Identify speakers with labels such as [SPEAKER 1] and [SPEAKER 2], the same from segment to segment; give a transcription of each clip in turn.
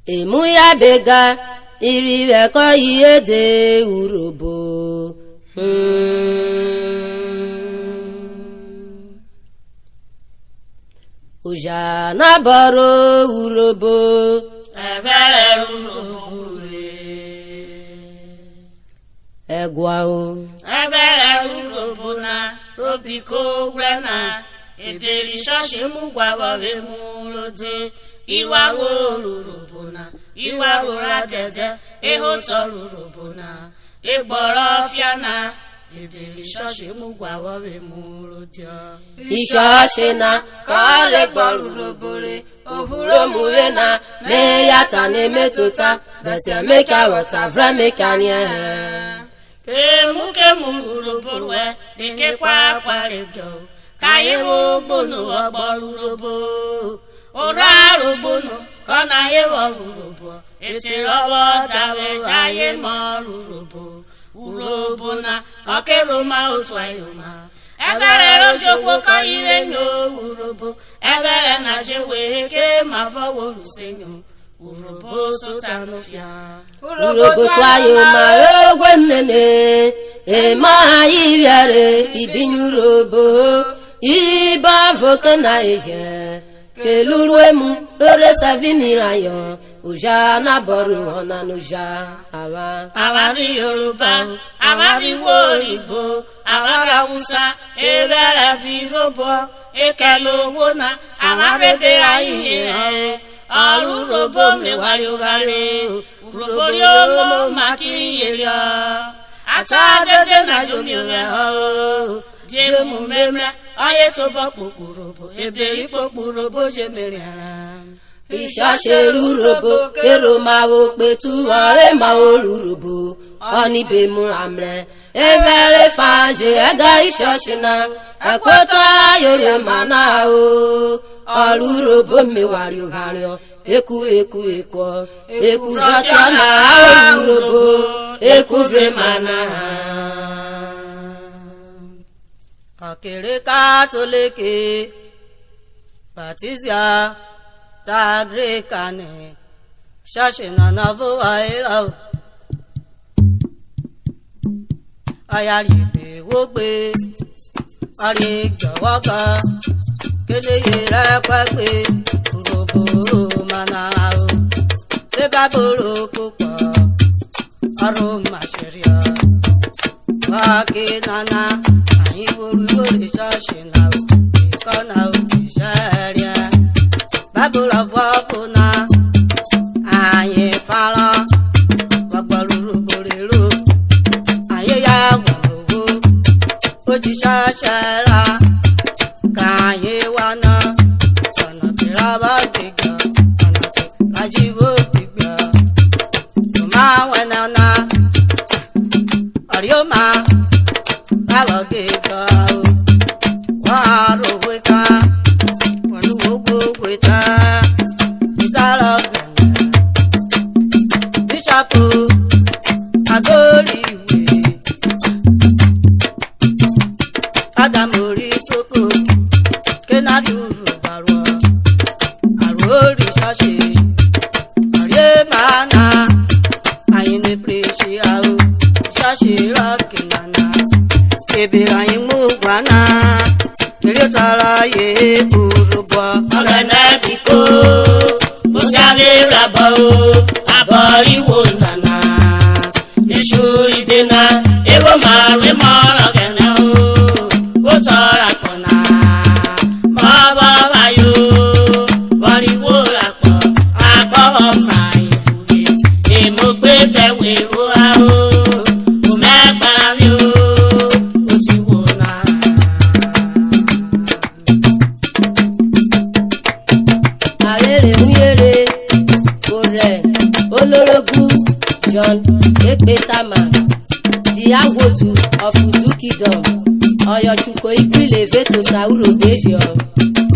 [SPEAKER 1] Emuya bega iriwe ko yede Urhobo. Uja na baro Urhobo.
[SPEAKER 2] Ebere Urhobo re.
[SPEAKER 1] Egwa o.
[SPEAKER 2] Ebere Urhobo na robiko grena. Ebere Ishoshi mu gwa wawe mu lode. Iwa Urhobo na. Iwa rora dede. Eho to Urhobo na. Egboro fiana. Ebere Ishoshi mu gwa wawe mu lode.
[SPEAKER 1] Ishoshi na kare gboro Urhobo re. Ohuro muwe na me yata ne metota. Bese meka wata vra meka nye.
[SPEAKER 2] Kemu Urhobo we. Dike kwa rego. Kaye wo gbonu ogboro Urhobo. Ora robono kona ye wo Urhobo. Eti rowo tawe jaye mo Urhobo na okero ma otwayoma. Ebere rojoko kan ire no Urhobo. Ebere na jewe ke ma fowo lusenyo. Urhobo sotanofia.
[SPEAKER 1] Urhobo twayoma rogwe nene. E ma ibiare ibinyu Urhobo. Iba vokana eje. Keluluemu lore savinira yo. Uja na boru ona nuja awa.
[SPEAKER 2] Awari Yoruba, awari Igbo, awari Hausa, ebere fi Urhobo, ekelo wona, awari bera ihe. Alu Urhobo me wari ogare, Urhobo yo makiri yelia. Ata dede na jomi owe je mu memle, aye to bopo Urhobo, eberi popo Urhobo je meriara.
[SPEAKER 1] Ishoshi Urhobo, kero ma wo petu are ma wo Urhobo, oni be mu amle. Ebere fanje ega Ishoshi na, akwota yore mana o. Urhobo me wari ogare, eku jota na Urhobo, eku vre mana.
[SPEAKER 3] Akere katoleke, Patizia. Tagre kane Ishoshi na navo aira ayari be wogbe ari jowoga kele yera pagbe Urhobo mana o se baboro kopa aro masheria wake nana ayi woru Ishoshi na ikona o isharia Babula wafuna aye fala wagboro Urhobo aye ya Urhobo oji shashara kaye wana sana kiraba tiga sana rajivo tiga tuma wanana arioma awagega waro weka Adamori soko kenadu baro arori Ishoshi are mana ayine preshi ao Ishoshi rakinana ebira imu gwana miliotara ye Urhobo
[SPEAKER 2] Ogana biko Osale rabo abori wo nana Ishuri dena ewo marwe mara kena o tora kona baba bayo wari wo rapo abo mai fuye emogbe tewe wo ao o me para mi o ti wo na
[SPEAKER 1] Arere Uyere Ore Olorogu John Ekpetama the Agwotu of Uju Kingdom Oyochukwu Ibrile Vetota Urhobo Ejio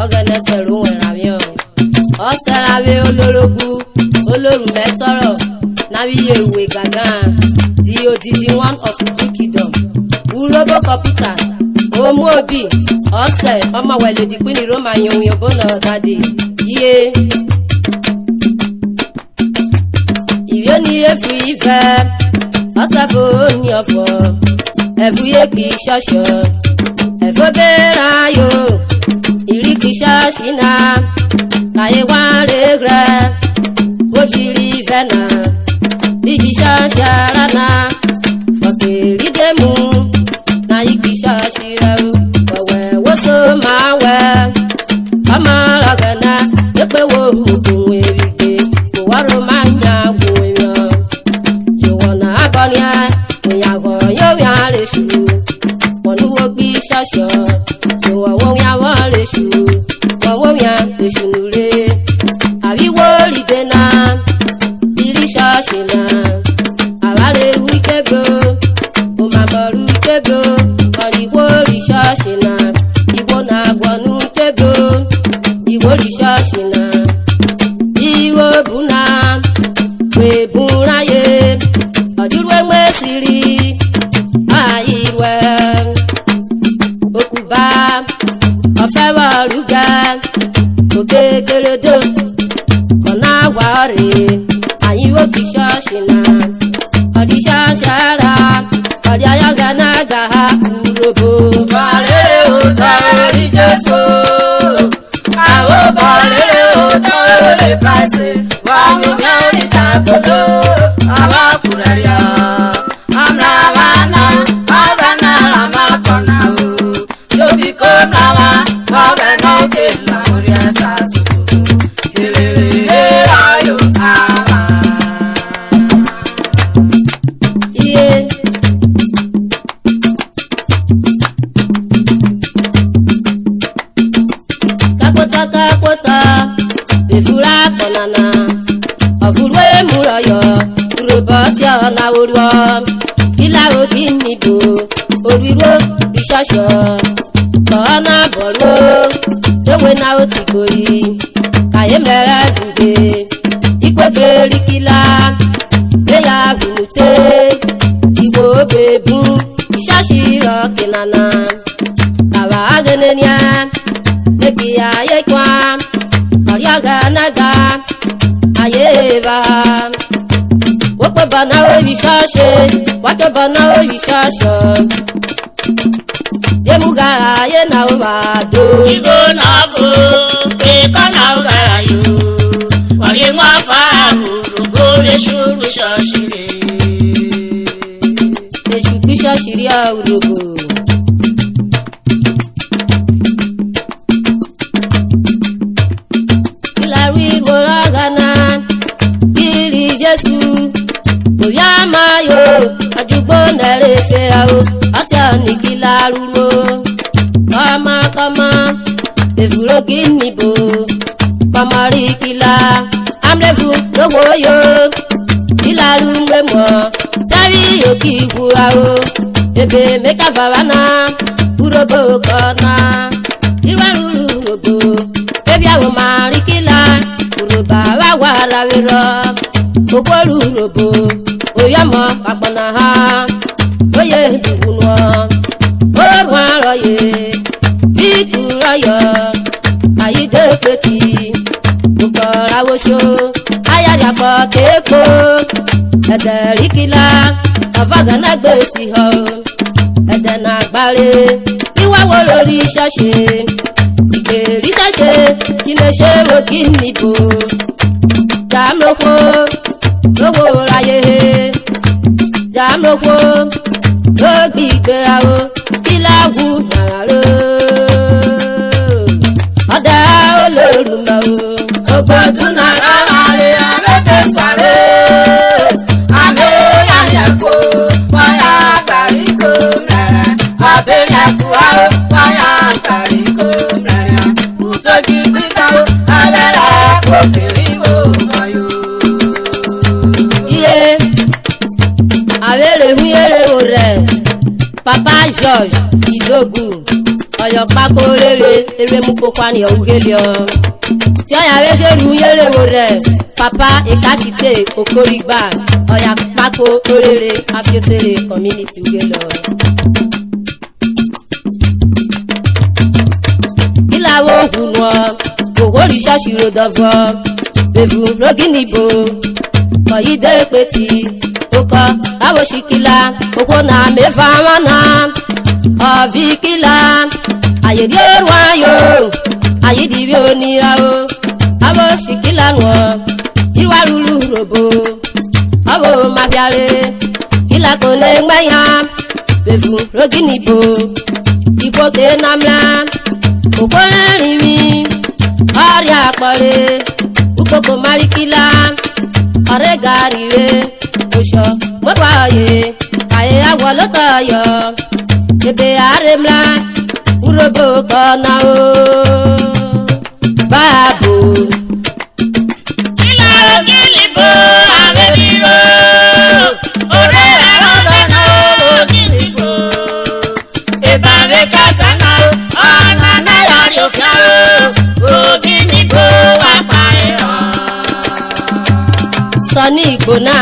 [SPEAKER 1] Ogenesere Onweramio Oserawe Olorogu Olorume Toro Nawiye Uwe Gagan the Odidi one of Uju Kingdom Urhobo Computer obi ose ọmọ wele di kwini Roma yon yo bona dadi iye iye ni efu ife ose fo ni ofo efu ye ki shosho efu bera yo iri ki shashina kaye wa regre o fili vena di shasharana fakiri demu na ikisha shirau wawe woso mawe amara gana yepe wo mukunwe wike waro manya gweyo yona abonia oyago yo ya reshu wonu wo bi shasho so wo ya wa reshu wo ya reshu nure abi wo ridena biri shashina awale wike bro Umamoru Uchebro, Oriwo Ishoshi na, Iwo na Gwonu Uchebro, Iwo Ishoshi na, Iwo Buna, Webuna ye, Odurwe Mwesiri, Ayirwe, Okuba, Ofewa Ruga, Obekeredo, Kona Wari, Ayiwo Ishoshi na, Odisha Shara, Ayaga naga Urhobo.
[SPEAKER 3] Balere utari Jesu, awo balere utari Christ. Wanyu nyari tapulo, awa kuraria. Amra wana, agana lama kona u. Yobiko nawa, agana kela muria tasu. Hilele ayo awa.
[SPEAKER 1] Iye. Kakota efura konana ofurwe muroyo uroboti ona oruo ila oginibo oriro ishosho kona bolo tewe na otikori kaye mere dude ikwegeri kila eya hunute iwo bebu ishoshi ro kenana awa agenenia Nekia yekwa, Mariaga naga, Ayeva. Wapa bana o Ishoshe, waka bana o Ishosho. Yemugara ye na obado.
[SPEAKER 2] Igo na fo, eka na ogara yo. Wari mwa fa Urhobo le shuru shoshire.
[SPEAKER 1] Le shupi shoshire a Urhobo. Kiri Jesu oya mayo ajugbo nere feao ati anikila ruro kama efuro ginibo kamari kila amrefu lowo yo ilaru ngemo sari okigurao ebe meka favana Urhobo kona irwaruru Urhobo ebi awo mari kila Urhobo wa rawiro okworu Urhobo oyamo papona ha oye dugunwo orwa roye bikuroyo ayide peti ukora wosho ayari akokeko ederikila avagana gbesi ho edena gbare iwa wo lori shashe igeri shashe kile se wo ginibo Jamloko, lowo raye, Jamloko, logbi gberawo, kilawu nararo. Ọ̀dà Olórume o,
[SPEAKER 3] Ogbodun nara mare amebe sare, ame yanyako, waya kariko mere, abeliaku ao, waya kariko mere, utogi gbigao, abela kokiriwo.
[SPEAKER 1] Avere huyere ore Papa George Idogu Oyo pako rere ere mu pokwani ogelio Ti oya veje huyere ore Papa Ekakite Okorigba Oya pako rere afiosere community ugelo wo hunwa ogori shashi rodavo bevu roginibo oyide peti oko awo shikila oko na meva wana ovikila ayedi orwayo ayedi bi onira o awo shikila no irwa lulu robo awo mabiare kila kole ngaya bevu roginibo ipo ke namla okole rimi ari akpore ukoko marikila ore garire osho morwaye aye awolotayo ebe aremla urobo kona o babu
[SPEAKER 2] gilibo abebiro ore rarogana gilibo ebabe katana anana yari ofiaro gilibo apaero
[SPEAKER 1] sani igbona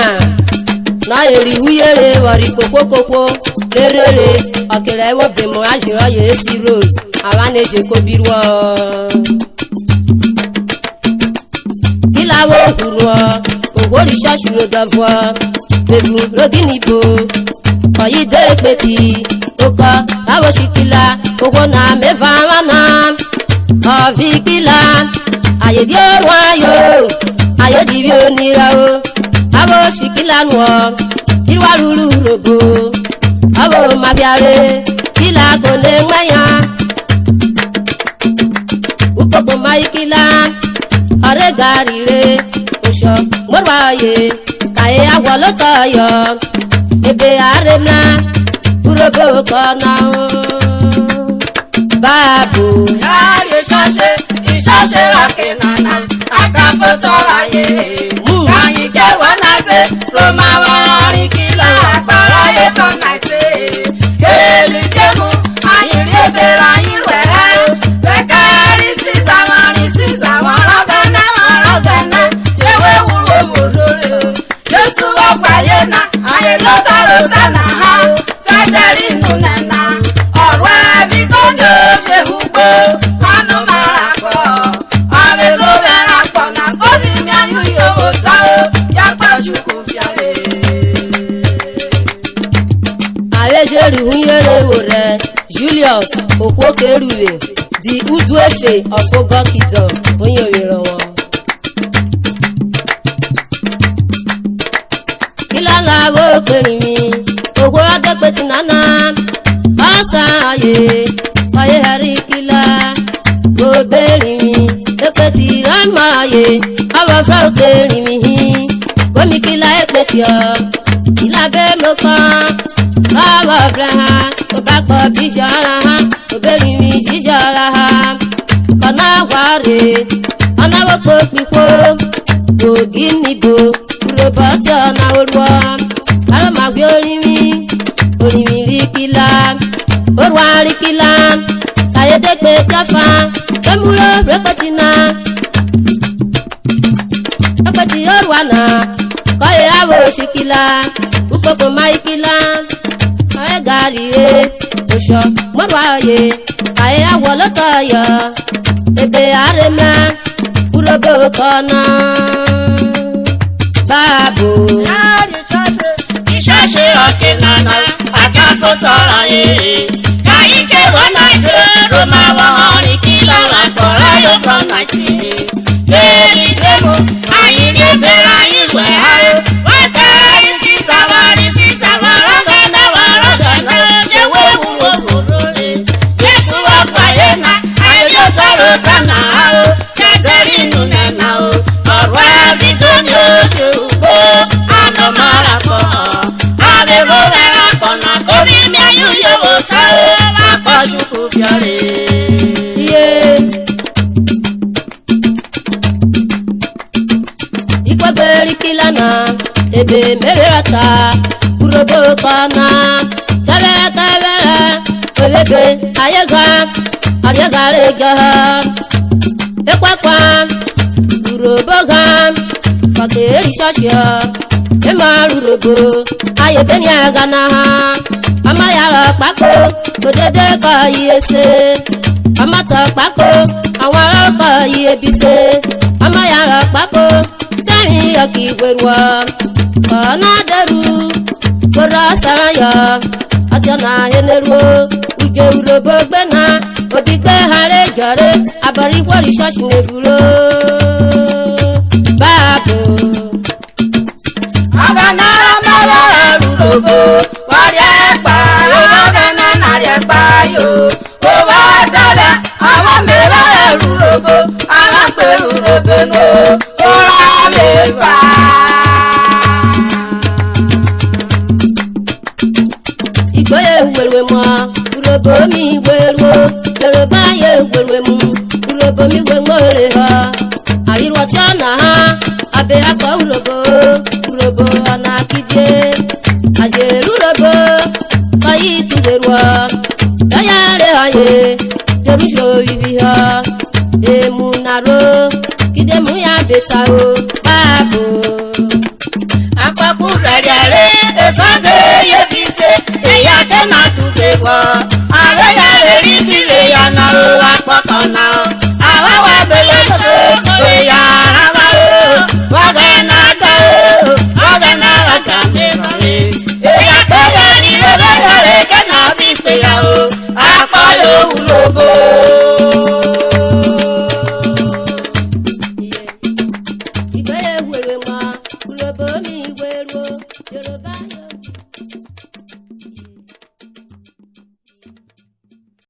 [SPEAKER 1] na eri huyere wari kokokoko lerere okere wo bemo ajiro ye si rose awane je ko birwo kilawo kunwo ogori shashi ro davwa bevu roginibo oyide peti oko awo shikila ogo na meva wana ovikila ayedi orwayo ayedi bi onira o awo shikila nwo irwa lulu robo awo mabiare kila kole ngaya ukoko maikila ore garire osho morwaye kae awolotayo ebe aremna urobo kona o babu
[SPEAKER 3] yari ishoshe rake nana akafotoraye kanyi kewa nate roma wari kila akparaye from nate keli temu ayiri ebera irwe rekari sisa warogana jewe wuro morore jesu wakwaye na ayelota ha teteri nunena ọ̀rọ̀ ẹbí kọ́ńdé ṣe hùgbó anú mara kọ́ àbẹ̀ló bẹ̀rẹ̀ pọ̀nà kórì mi ayú yòówó sáwó yàgbá ṣùkú fìàlẹ̀.
[SPEAKER 1] awejeri hunyere wore Julius okwokeruwe di uduefe of ogokido onye oyere wọn kilala wo perimi ogwo adepeti nana asaye aye harikila goberimi ekpeti ramaye awafra okerimi komikila ekpeti o ilabe mokan awafra ha obakpo bijara ha oberimi jijara ha kona ware anawokpo pikpo oginibo uroboti ona olwo aromagbe orimi rikila orwa rikila ayedegbe tiafa emulo rekotina ekoti orwa na koye awo shikila ukoko maikila aye garire osho morwaye aye awolotayo ebe aremla urobo kona babu
[SPEAKER 2] Ishoshi rake nana akafotoraye kanyi kewa nate roma wari kila akparaye from nate keli temu ayiri ebera irwe wakari sisa warogana jewe wuro morore jesu wakwaye na ayelota na teteri nunena ọ̀rọ̀ ẹbí tó ní ojú ugbo anú mara kọ́ àbẹ̀wò bẹ̀rẹ̀ pọ̀nà kórì mi ayú yòówó sáwó akọ́ṣùkú fìọ̀rẹ̀.
[SPEAKER 1] ikwegbe rikilana ebe meberata urobo kona kebekebere obebe ayega ariegarejo ekwekwa urobo ga fakeri shashio emarurobo ayebeni agana ha amayara kpako odede ka iyese amata kpako ye bise amayara pako sami yoki gwerwa ona daru gora saraya atana heneru uje Urhobo gbena odigbe hare jore abari kwori Ishoshi nevuro babo
[SPEAKER 3] agana mara Urhobo wari pa agana nari pa yo o wa tale àwọn mera Urhobo àwọn pe Urhobo no ora mera
[SPEAKER 1] igboye werwe mo Urhobo mi werwo Yoruba ye werwe mu Urhobo mi we more ha ayirwa ti ana ha abe akọ Urhobo ana kije aje Urhobo kayi tu werwa yare haye jerusho bibi ha emunaro kide mu ya beta o babo
[SPEAKER 3] akwaku rere esante ye bise eya tena tukewa